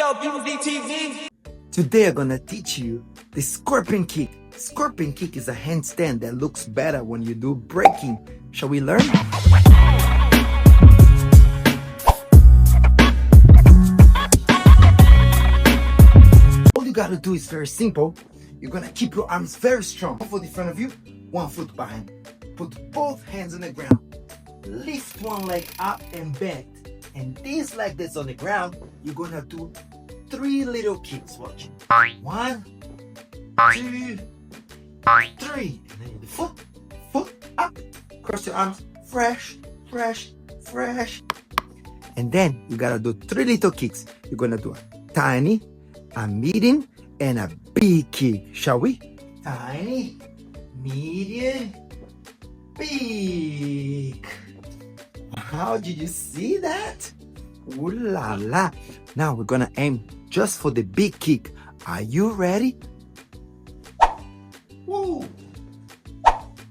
up, Eazy TV. Today I'm gonna teach you the scorpion kick. Scorpion kick is a handstand that looks better when you do breaking. Shall we learn? All you gotta do is very simple. You're gonna keep your arms very strong. 1 foot in front of you, 1 foot behind. Put both hands on the ground. Lift one leg up and bend. And this leg that's on the ground, you're gonna do 3 little kicks. Watch. 1, 2, 3. And then the foot up. Cross your arms. Fresh. And then you gotta do 3 little kicks. You're gonna do a tiny, a medium, and a big kick. Shall we? Tiny, medium, big. How did you see that? Ooh la la. Now we're gonna aim just for the big kick. Are you ready? Ooh.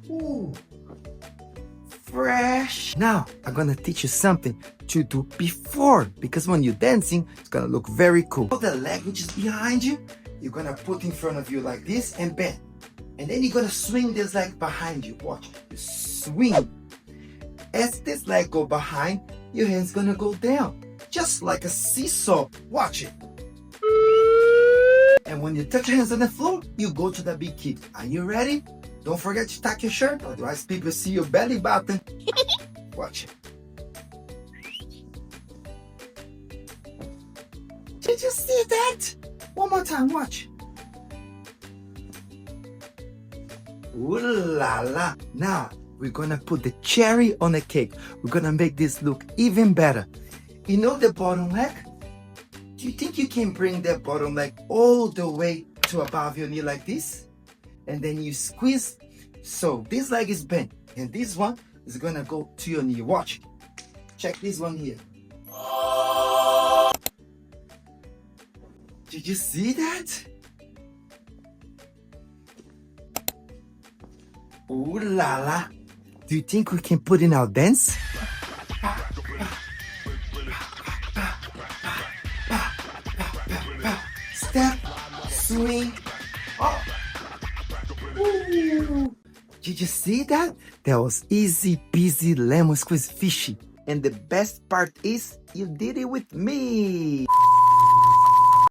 Ooh. Fresh. Now I'm gonna teach you something to do before, because when you're dancing, it's gonna look very cool. Put the leg which is behind you, you're gonna put in front of you like this and bend. And then you're gonna swing this leg behind you. Watch. You swing. As this leg go behind, your hand's gonna go down. Just like a seesaw. Watch it. And when you touch your hands on the floor, you go to the big kick. Are you ready? Don't forget to tuck your shirt, otherwise people see your belly button. Watch it. Did you see that? One more time, watch. Ooh la la. Now, we're gonna put the cherry on the cake. We're gonna make this look even better. You know the bottom leg? Do you think you can bring that bottom leg all the way to above your knee like this? And then you squeeze. So this leg is bent. And this one is gonna go to your knee. Watch. Check this one here. Did you see that? Ooh la la. Do you think we can put in our dance? Step, swing, up. Ooh. Did you see that? That was easy peasy lemon squeeze fishy. And the best part is you did it with me.